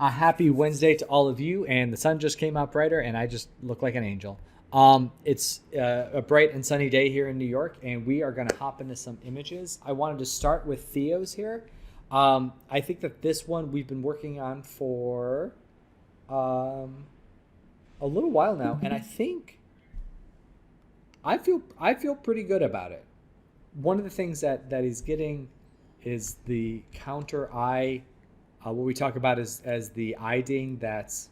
A happy Wednesday to all of you, and the sun just came out brighter, and I just look like an angel. It's a bright and sunny day here in New York, and we are going to hop into some images. I wanted to start with Theo's here. I think that this one we've been working on for a little while now, and I think I feel pretty good about it. One of the things that he's getting is the counter eye. What we talk about as the eye ding. That's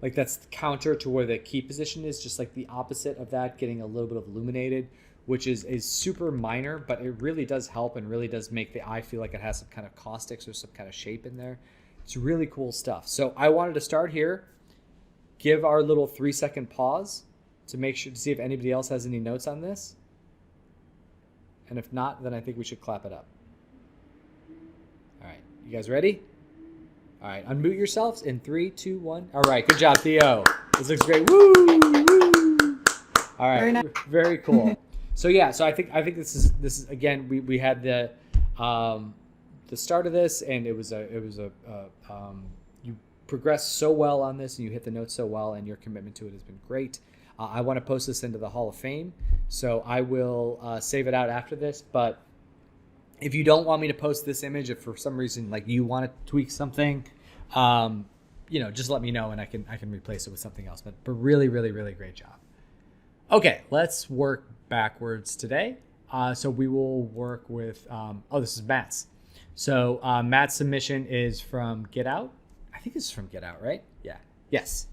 like that's counter to where the key position is, just like the opposite of that, getting a little bit of illuminated, which is super minor, but it really does help and really does make the eye feel like it has some kind of caustics or some kind of shape in there. It's really cool stuff. So I wanted to start here, give our little 3-second pause to make sure to see if anybody else has any notes on this. And if not, then I think we should clap it up. All right, you guys ready? All right, unmute yourselves in 3, 2, 1. All right, good job, Theo. This looks great. Woo! Woo! All right, very cool. So yeah, so I think this is again we had the start of this, and it was you progressed so well on this, and you hit the notes so well, and your commitment to it has been great. I want to post this into the Hall of Fame, so I will save it out after this. But if you don't want me to post this image, if for some reason like you want to tweak something, just let me know and I can replace it with something else. But really, really, really great job. Okay, let's work backwards today. So we will work with this is Matt's. So Matt's submission is from Get Out. I think this is from Get Out, right? Yeah. Yes.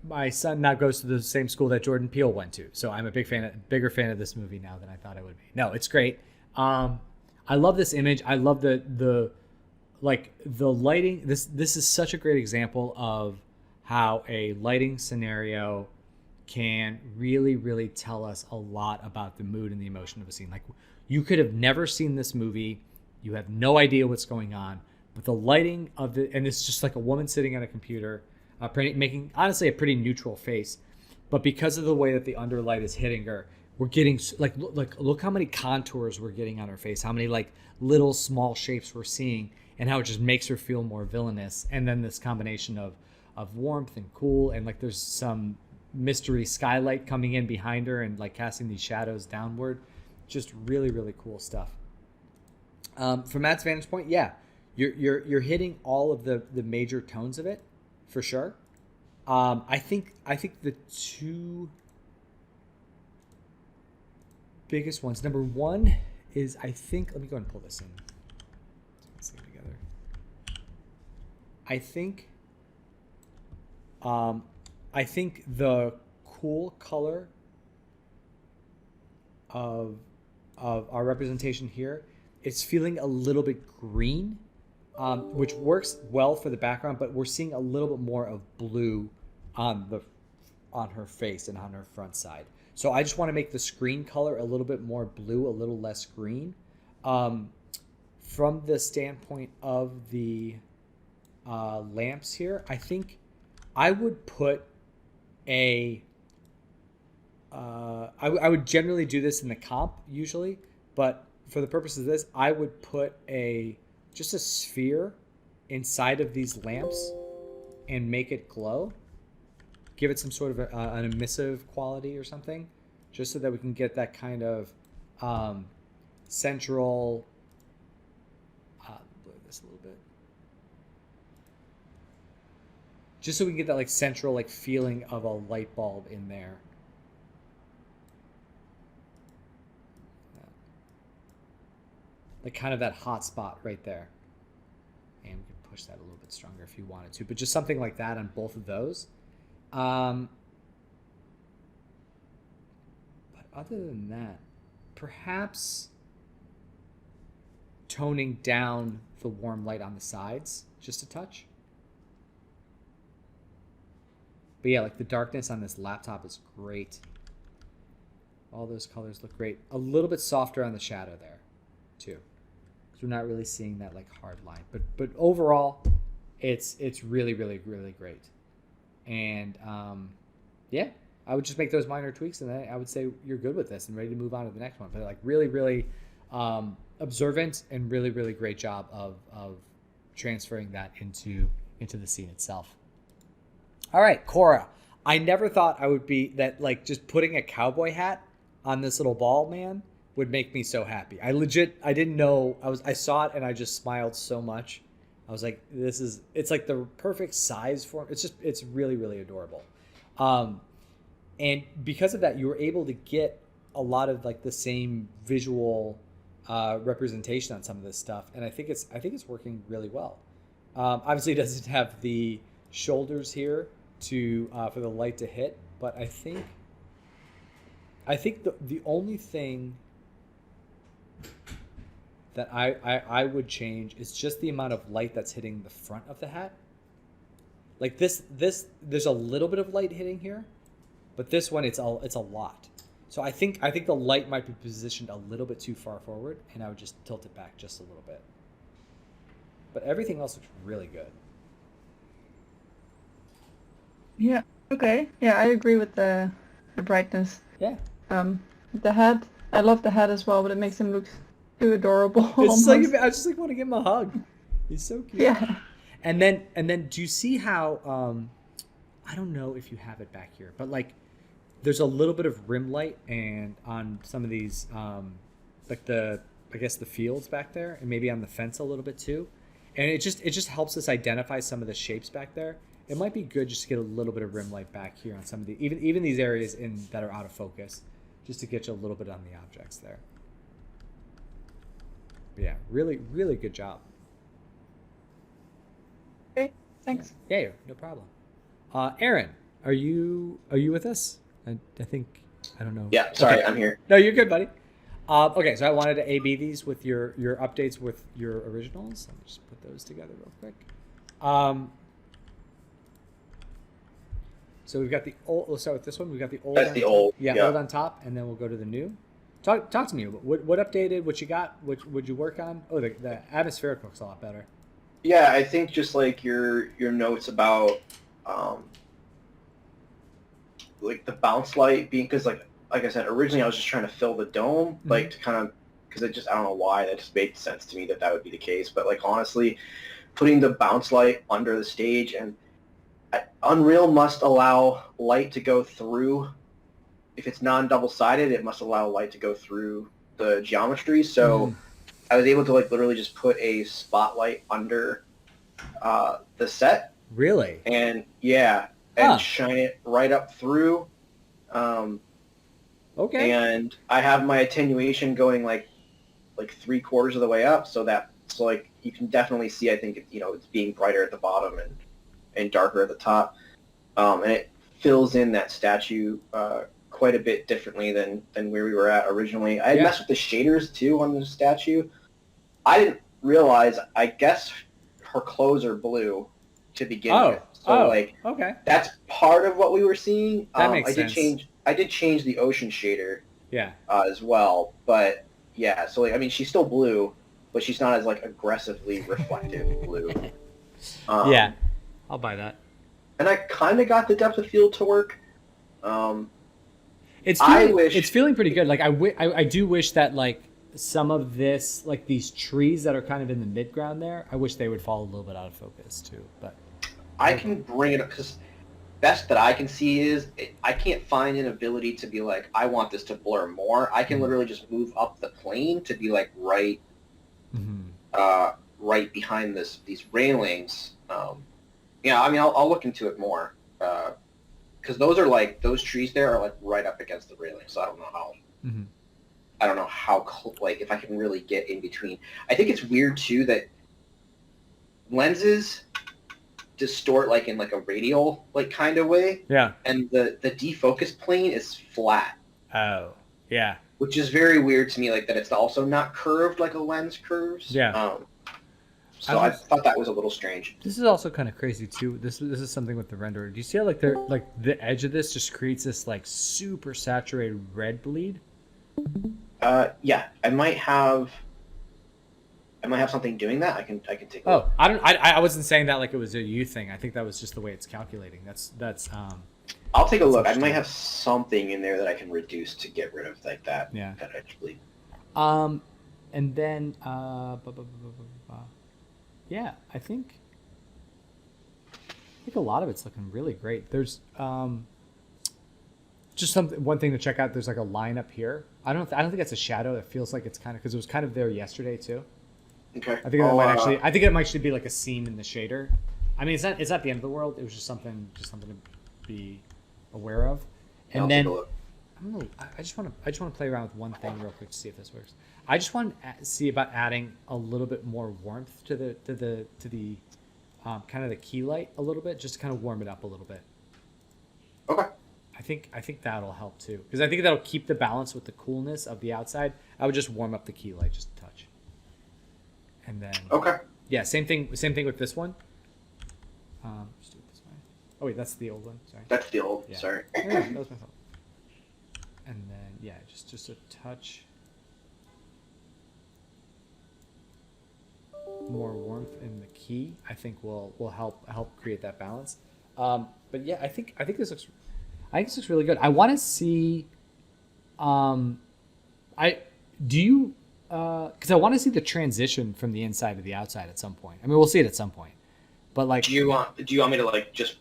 My son now goes to the same school that Jordan Peele went to, so I'm a bigger fan of this movie now than I thought I would be. No, it's great. I love this image. I love the lighting. This is such a great example of how a lighting scenario can really, really tell us a lot about the mood and the emotion of a scene. Like, you could have never seen this movie, you have no idea what's going on, but the lighting of and it's just like a woman sitting on a computer. Making honestly a pretty neutral face, but because of the way that the underlight is hitting her, we're getting look how many contours we're getting on her face, how many like little small shapes we're seeing, and how it just makes her feel more villainous. And then this combination of warmth and cool, and like there's some mystery skylight coming in behind her and like casting these shadows downward. Just really, really cool stuff. From Matt's vantage point, yeah, you're hitting all of the major tones of it. For sure. I think the two biggest ones. Number one is let me go ahead and pull this in. Let's get together. I think the cool color of our representation here, it's feeling a little bit green. Which works well for the background, but we're seeing a little bit more of blue on her face and on her front side. So I just want to make the screen color a little bit more blue, a little less green. From the standpoint of the lamps here, I think I would put I would generally do this in the comp usually, but for the purpose of this, I would put just a sphere inside of these lamps and make it glow. Give it some sort of an emissive quality or something, just so that we can get that kind of central. Blur this a little bit. Just so we can get that like central like feeling of a light bulb in there. Like kind of that hot spot right there. And we can push that a little bit stronger if you wanted to, but just something like that on both of those. But other than that, perhaps toning down the warm light on the sides just a touch. But yeah, like the darkness on this laptop is great. All those colors look great. A little bit softer on the shadow there too. We're not really seeing that like hard line, but overall it's really, really, really great. And yeah, I would just make those minor tweaks, and then I would say you're good with this and ready to move on to the next one. But like really, really observant and really, really great job of transferring that into the scene itself. All right, Cora. I never thought I would be that, like, just putting a cowboy hat on this little ball man would make me so happy. I didn't know. I saw it and I just smiled so much. I was like, it's like the perfect size for him. It's really, really adorable. And because of that, you were able to get a lot of like the same visual representation on some of this stuff. And I think it's working really well. Obviously it doesn't have the shoulders here for the light to hit, but I think the only thing that I would change is just the amount of light that's hitting the front of the hat. Like this there's a little bit of light hitting here, but this one it's a lot. So I think the light might be positioned a little bit too far forward, and I would just tilt it back just a little bit. But everything else looks really good. Yeah. Okay. Yeah, I agree with the brightness. Yeah. The hat. I love the hat as well, but it makes him look too adorable. It's like I just like want to give him a hug. He's so cute. Yeah. And then do you see how I don't know if you have it back here, but like there's a little bit of rim light and on some of these like the fields back there, and maybe on the fence a little bit too. And it just helps us identify some of the shapes back there. It might be good just to get a little bit of rim light back here on some of the even these areas that are out of focus, just to get you a little bit on the objects there. But yeah, really, really good job. Okay, thanks. Yeah, no problem. Aaron, are you with us? I think I don't know. Yeah, sorry, okay. I'm here. No, you're good, buddy. Okay, so I wanted to A/B these with your updates with your originals. Let me just put those together real quick. So we've got the old. Let's start with this one. We've got the old. That's the old. Yeah, old on top, and then we'll go to the new. Talk to me. What updated? What you got? What would you work on? Oh, the atmospheric looks a lot better. Yeah, I think just like your notes about like the bounce light being, because like I said originally, I was just trying to fill the dome, like to kind of, because it just, I don't know why, that just made sense to me that would be the case. But like honestly, putting the bounce light under the stage, and Unreal must allow light to go through. If it's non-double-sided, it must allow light to go through the geometry. So I was able to like literally just put a spotlight under the set. Really? And yeah, and shine it right up through. Okay. And I have my attenuation going like 3/4 of the way up, so like you can definitely see. I think it's being brighter at the bottom and darker at the top, and it fills in that statue quite a bit differently than where we were at originally. I had messed with the shaders too on the statue. I didn't realize. I guess her clothes are blue to begin with. So okay. That's part of what we were seeing. That makes sense. I did change the ocean shader. Yeah. As well, but yeah. So like, I mean, she's still blue, but she's not as like aggressively reflective blue. Yeah, I'll buy that. And I kind of got the depth of field to work. It's feeling pretty good. Like I do wish that like some of this, like these trees that are kind of in the midground there, I wish they would fall a little bit out of focus too. But I can bring it up because best that I can see is I can't find an ability to be like, I want this to blur more. I can literally just move up the plane to be like right behind these railings. Yeah, I mean, I'll look into it more because those trees there are like right up against the railing. So I don't know how. I don't know how like if I can really get in between. I think it's weird too that lenses distort like in like a radial like kind of way. Yeah. And the defocus plane is flat. Oh, yeah. Which is very weird to me, like that it's also not curved like a lens curves. Yeah. So I thought that was a little strange. This is also kind of crazy too. This is something with the renderer. Do you see how like the edge of this just creates this like super saturated red bleed? Yeah, I might have something doing that. I can take a look. I wasn't saying that like it was a you thing. I think that was just the way it's calculating. That's I'll take a look. I might have something in there that I can reduce to get rid of like that. Yeah. That edge bleed. And then, yeah, I think a lot of it's looking really great. There's just one thing to check out. There's like a line up here. I don't think that's a shadow. It feels like it's kind of, because it was kind of there yesterday too. Okay. I think I think it might actually be like a seam in the shader. I mean, it's not the end of the world. It was just something to be aware of. And I'll then take a look. I don't know. I just want to play around with one thing real quick to see if this works. I just want to see about adding a little bit more warmth to the kind of the key light a little bit, just to kind of warm it up a little bit. Okay. I think that'll help too, because I think that'll keep the balance with the coolness of the outside. I would just warm up the key light just a touch. And then Okay. yeah, same thing with this one. Just do it this way. Oh wait, that's the old one. Sorry. That's the old. Yeah. Sorry. Yeah, that was my fault. And then yeah, just a touch more warmth in the key. I think will help create that balance. But yeah, I think this looks really good. I want to see. Because I want to see the transition from the inside to the outside at some point. I mean, we'll see it at some point, but like, Do you want me to like just?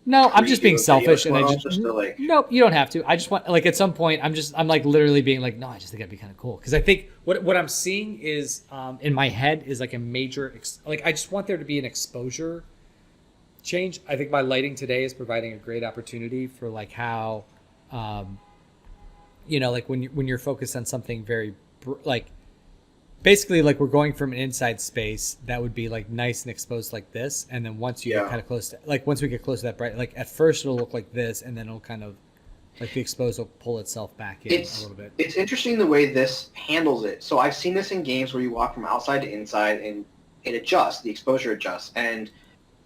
no, I'm just being redo a selfish, video and I as well, just to, like... nope. You don't have to. I just want, like, at some point, I'm like literally being like, no, I just think that'd be kind of cool, because I think what I'm seeing is in my head is like a major like, I just want there to be an exposure change. I think my lighting today is providing a great opportunity for like how, like when you're focused on something very like, basically like we're going from an inside space that would be like nice and exposed like this, and then once you get kind of close to, like, once we get close to that bright, like at first it'll look like this, and then it'll kind of like the exposed will pull itself back in a little bit. It's interesting the way this handles it. So I've seen this in games where you walk from outside to inside, and it adjusts, the exposure adjusts, and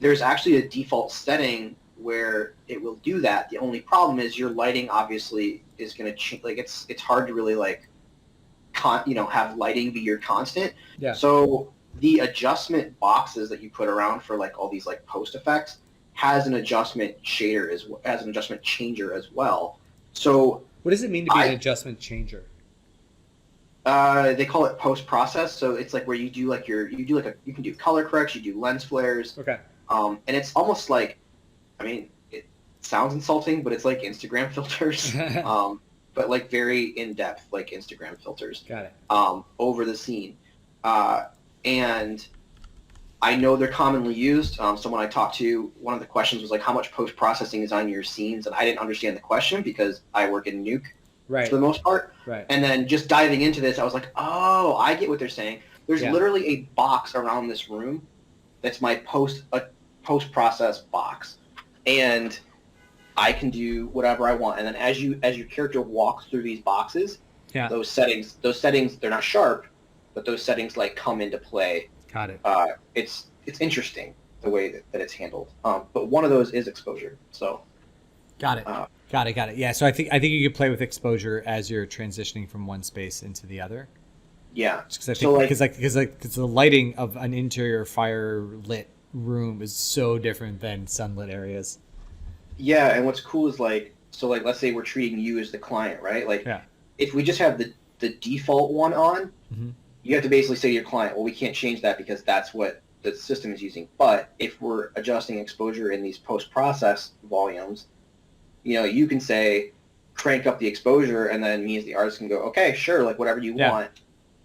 there's actually a default setting where it will do that. The only problem is your lighting obviously is going to change. Like it's hard to really like have lighting be your constant. Yeah. So the adjustment boxes that you put around for like all these like post effects has an adjustment shader as an adjustment changer as well. So what does it mean to be an adjustment changer? They call it post process. So it's like where you can do color corrects, you do lens flares. Okay. And it's almost like, I mean, it sounds insulting, but it's like Instagram filters. But like very in-depth, like Instagram filters. Got it. Over the scene. And I know they're commonly used. Someone I talked to, one of the questions was like, how much post-processing is on your scenes? And I didn't understand the question because I work in Nuke for the most part. Right. And then just diving into this, I was like, oh, I get what they're saying. There's literally a box around this room that's my post-process box. And I can do whatever I want, and then as your character walks through these boxes, those settings, they're not sharp, but those settings like come into play. Got it. It's interesting the way that it's handled. But one of those is exposure. So. Got it. Got it. Yeah. So I think you could play with exposure as you're transitioning from one space into the other. Yeah. Because the lighting of an interior fire lit room is so different than sunlit areas. Yeah, and what's cool is like, so like let's say we're treating you as the client, right? Like if we just have the default one on, you have to basically say to your client, well, we can't change that because that's what the system is using. But if we're adjusting exposure in these post-process volumes, you can say crank up the exposure, and then me as the artist can go, okay, sure, like whatever you want.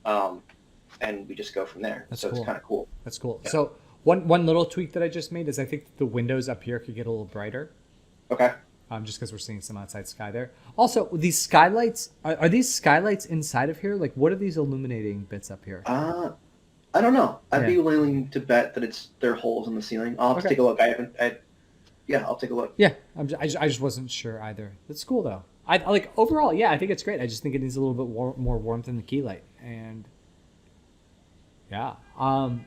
And we just go from there. It's kind of cool. That's cool. Yeah. So one little tweak that I just made is I think the windows up here could get a little brighter. Okay. Just because we're seeing some outside sky there. Also, these skylights, are these skylights inside of here? Like, what are these illuminating bits up here? I don't know. I'd be willing to bet that they're holes in the ceiling. I'll have to take a look. I'll take a look. Yeah, I just wasn't sure either. That's cool though. I like overall. Yeah, I think it's great. I just think it needs a little bit more warmth in the key light, and yeah. I'm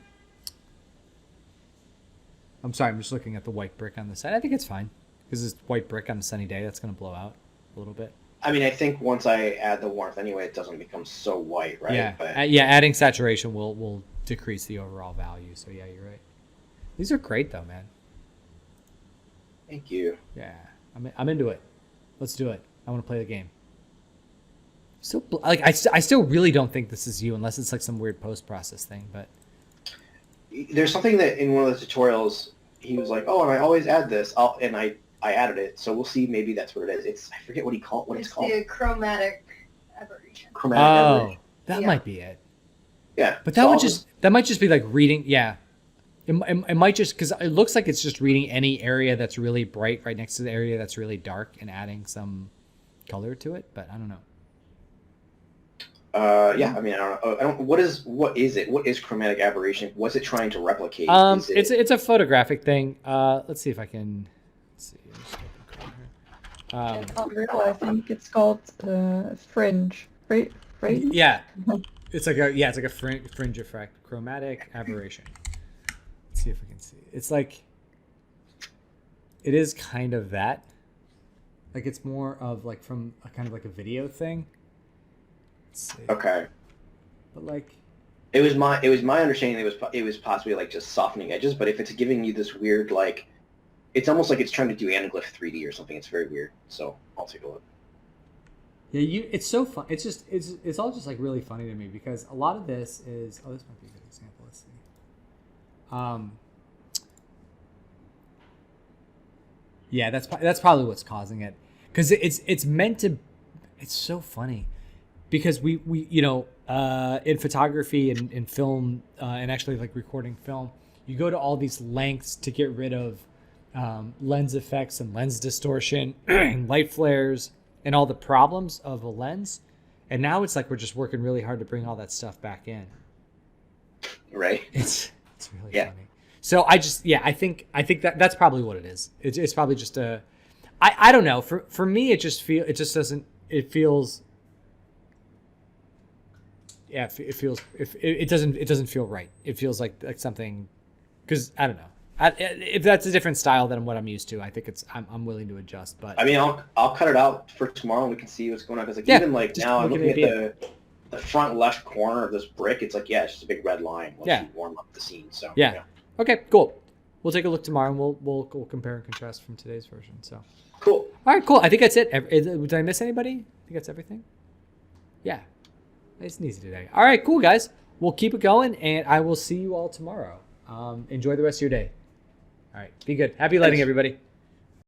sorry. I'm just looking at the white brick on the side. I think it's fine. Because it's white brick on a sunny day, that's going to blow out a little bit. I mean, I think once I add the warmth anyway, it doesn't become so white, right? Yeah, but... adding saturation will decrease the overall value. So yeah, you're right. These are great though, man. Thank you. Yeah, I'm into it. Let's do it. I want to play the game. So like I still really don't think this is you unless it's like some weird post process thing. But There's something that in one of the tutorials he was like, oh, and I always add this. I added it, so we'll see. Maybe that's what it is. It's I forget what it's called. The chromatic aberration. Chromatic aberration. That Yeah. might be it. Yeah, But so that might just be like reading. Yeah, it might just because it looks like it's just reading any area that's really bright right next to the area that's really dark and adding some color to it. But I don't know. Yeah, I mean, I don't. What is it? What is chromatic aberration? What's it trying to replicate? It's a photographic thing. Let's see if I can. Let's see. Just open Chrome here. Unreal, I think it's called fringe. Fringe? Yeah, it's like a fringe effect, chromatic aberration. Let's see if we can see. It's like it is kind of that. Like it's more of like from a kind of like a video thing. Let's see. Okay. But like It was my understanding it was possibly like just softening edges, but if it's giving you this weird like, it's almost like it's trying to do anaglyph 3D or something. It's very weird. So I'll take a look. yeah, it's so fun. It's just it's all just like really funny to me because a lot of this is this might be a good example. Let's see. Yeah, that's probably what's causing it because it's meant to. It's so funny because we in photography and in film and actually like recording film, you go to all these lengths to get rid of lens effects and lens distortion and light flares and all the problems of a lens. And now it's like we're just working really hard to bring all that stuff back in. Right. It's really funny. So I think that's probably what it is. It's probably just I don't know. For me it doesn't feel right. It feels like something because I don't know. If that's a different style than what I'm used to, I think I'm willing to adjust. But I mean, I'll cut it out for tomorrow and we can see what's going on. Because like even like now I'm looking at the front left corner of this brick. It's like it's just a big red line once you warm up the scene. So yeah. Okay, cool. We'll take a look tomorrow and we'll compare and contrast from today's version. So cool. All right, cool. I think that's it. Did I miss anybody? I think that's everything. Yeah, it's an easy today. All right, cool guys. We'll keep it going, and I will see you all tomorrow. Enjoy the rest of your day. All right, be good. Happy lighting, everybody.